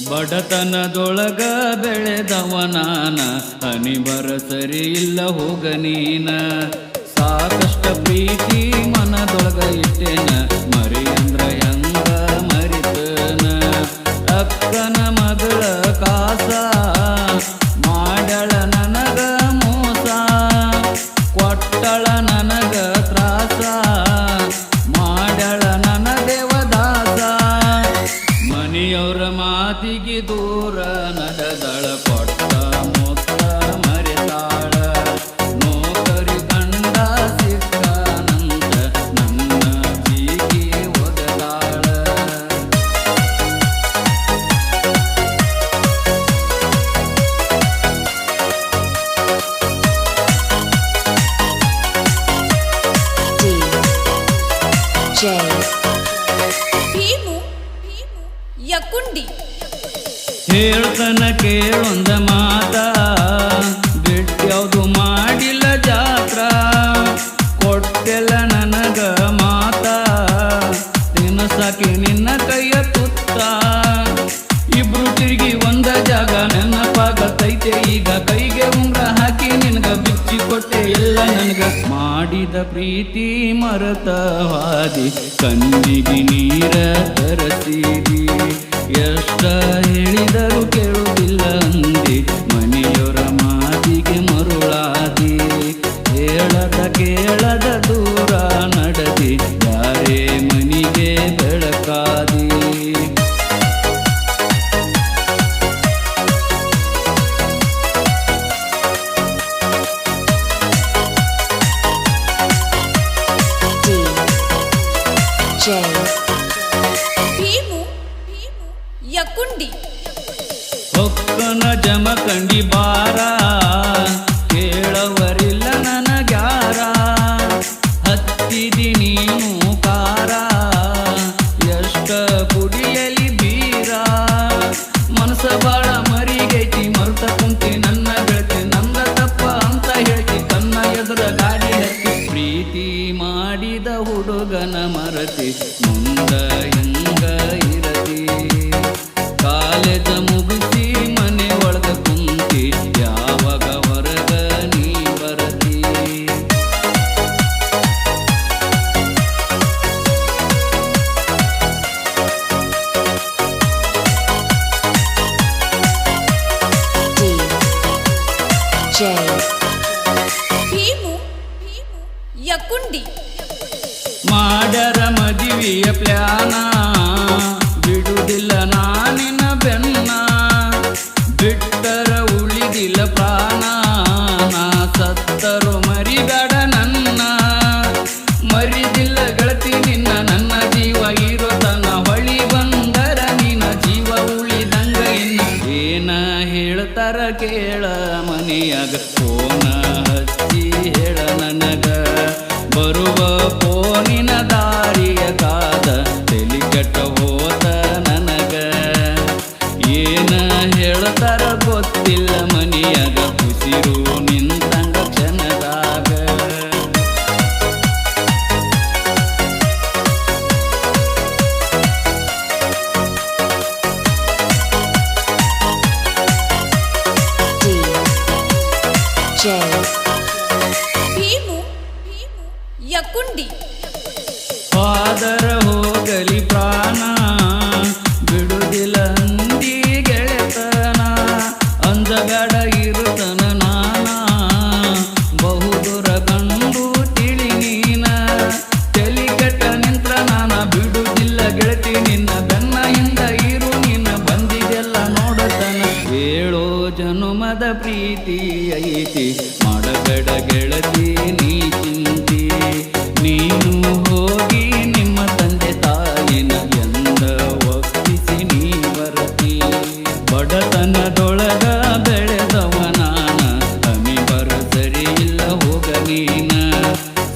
ಬಡತನದೊಳಗ ಬೆಳೆದವನಾನ ಹನಿಬರ ಸರಿ ಇಲ್ಲ ಹೋಗ ನೀನ ಸಾಕಷ್ಟ ಪ್ರೀತಿ ಮನದೊಳಗ ಇಟ್ಟೇನ ಮರಿ ಅಂದ್ರ ಹೆಂಗ ಮರಿತನ ಅಕ್ಕನ ಮಗಳ ಕಾಸ ಮಾಡಳ ನನಗ ಮೋಸ ಕೊಟ್ಟಳ ನನಗ ತ್ರಾಸ ಮಾಡಳ ನನ್ನ ದೇವದಾಸ ಮನಿಯವರ ಮಾತಿಗೆ ದೂರ ನಡೆದಳ ಕೊಟ್ಟ ಮೊತ್ತ ಮರೆತಾಳ ನೌಕರಿ ಗಂಡ ಸಿಕ್ಕನಂತ ನನ್ನ ಬೀಗಿ ಒಗದಾಳ ಭೀಮು ಯಕುಂಡಿ ಹೇಳ್ತನ ಕೇಳೊಂದ ಮಾತ ಬಿಟ್ಟ್ಯಾವ್ದು ಮಾಡಿಲ್ಲ ಜಾತ್ರ ಕೊಟ್ಟೆಲ್ಲ ನನಗ ಮಾತ ತಿನ್ನಸಾಕಿ ನಿನ್ನ ಕೈಯ ತುತ್ತ ಇಬ್ರು ತಿರುಗಿ ಒಂದ ಜಾಗ ನೆನಪಾಗತೈತೆ ಈಗ ಕೈಗೆ ಉಂಗ್ರ ಹಾಕಿ ನಿನಗ ಬಿಚ್ಚಿ ಕೊಟ್ಟೆ ಎಲ್ಲ ನನಗ ಮಾಡಿದ ಪ್ರೀತಿ ಮರತವಾದಿ ಕಣ್ಣಿಗೆ ನೀರ ತರಸಿದಿ ಎಷ್ಟ ಹೇಳಿದರೂ ಕೇಳುವುದಿಲ್ಲ ಅಂದಿ ಮನೆಯವರ ಮಾತಿಗೆ ಮರುಳಾದಿ ಹೇಳದ ಕೇಳದ ದೂರ ನಡೆದಿ ಯಾರೇ ಮನಿಗೆ ಬೆಳಕಾದಿ ಭೀಮು ಯಕುಂಡಿ ಹೊಕ್ಕನ ಜಮಖಂಡಿ ಬಾರ ಕೇಳವರಿಲ್ಲ ನನಗ್ಯಾರ ಹತ್ತಿದಿ ನೀನು ಕಾರ ಎಷ್ಟ ಕುಡಿಯಲಿ ಬೀರ ಮನಸ ಬಾಳ ಮರಿಗೈತಿ ಮರ್ತ ಕುಂತಿ ನನ್ನ ಗೆಳತಿ ನಂದ ತಪ್ಪ ಅಂತ ಹೇಳ್ತಿ ಕನ್ನ ಎದುರ ಗಾಡಿ ಹತ್ತಿ ಪ್ರೀತಿ ಮಾಡಿದ ಹುಡುಗನ ಮರತಿ ಮುಂದ ಹೆಂಗ ಇರತಿ ಕಾಲೇಜ ಮುಗಿಸಿ ಮನೆ ಒಳಗ ಕುಂತಿ ಯಾವಾಗ ಹೊರಗ ನೀ ಬರತಿ ಭೀಮು ಯಕುಂಡಿ ಮಾಡರ ಮದುವೆಯ ಪ್ಲಾನ ಬಿಡುವುದಿಲ್ಲ ನಾನಿನ ಬೆನ್ನ ಬಿಟ್ಟರ ಉಳಿದಿಲ್ಲ ಪ್ರಾಣ ನಾ ಸತ್ತರು ಮರಿಬೇಡ ನನ್ನ ಮರಿದಿಲ್ಲ ಗೆಳತಿ ನಿನ್ನ ನನ್ನ ಜೀವ ಇರೋ ತನ್ನ ಹೊಳಿ ಬಂದರ ನಿನ್ನ ಜೀವ ಉಳಿದಂಗ ಇನ್ನ ಏನ ಹೇಳ್ತಾರ ಕೇಳ ಮನೆಯಾಗ ಫೋನ ಹಚ್ಚಿ ಹೇಳ ನನಗ ಬರುವ ಫೋನಿನ ದಾರಿಯ ಕಾದ ತಲಿ ಕೆಟ್ಟ ಹೋತ ನನಗ ಏನ ಹೇಳ್ತಾರ ಗೊತ್ತಿಲ್ಲ ಮನಿಯಾಗ ಉಸಿರು ನಿಂತಂಗ ಕ್ಷಣದಾಗ ಭೀಮು ಯಕುಂಡಿ ಫಾದರ ಹೋಗಲಿ ಪ್ರಾಣ ಬಿಡುದಿಲ್ಲ ಅಂದಿ ಗೆಳೆತನ ಅಂಜಗಡ ಇರುತನ ನಾನ ಬಹುದೂರ ಕಂಡು ತಿಳಿ ನೀನ ತಲಿ ಕೆಟ್ಟ ನಿಂತ್ರ ನಾನ ಬಿಡುದಿಲ್ಲ ಗೆಳತಿ ನಿನ್ನ ಬೆನ್ನ ಹಿಂದ ಇರು ನಿನ್ನ ಬಂದಿದೆಲ್ಲ ನೋಡತನ ಏಳೋ ಜನುಮದ ಪ್ರೀತಿ ಐತಿ ಮಾಡಬೇಡ ಗೆಳತಿ ನೀ ಚಿಂತಿ ನೀನು ಹೋಗಿ ನಿಮ್ಮ ತಂದೆ ತಾಯಿನ ಎಂದ ಒಪ್ಪಿಸಿ ನೀ ಬರತಿ ಬಡತನದೊಳಗ ಬೆಳೆದವನಾನ ಹನಿ ಬರ ಸರಿ ಇಲ್ಲ ಹೋಗ ನೀನ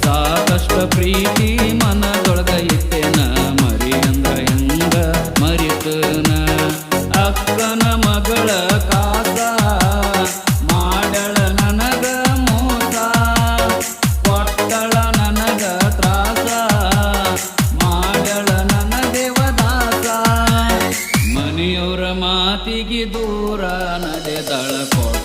ಸಾಕಷ್ಟ ಪ್ರೀತಿ ಮನದೊಳಗ ಇಟ್ಟೇನ ಮರಿ ಅಂದ್ರ ಹೆಂಗ ಮರಿತನ ಅಕ್ಕನ ಮಗಳ ಕಾಸ ಮಾಡಳ ನನಗ ಮಾತಿಗೆ ದೂರ ನಡೆದಳ ಕೊಳ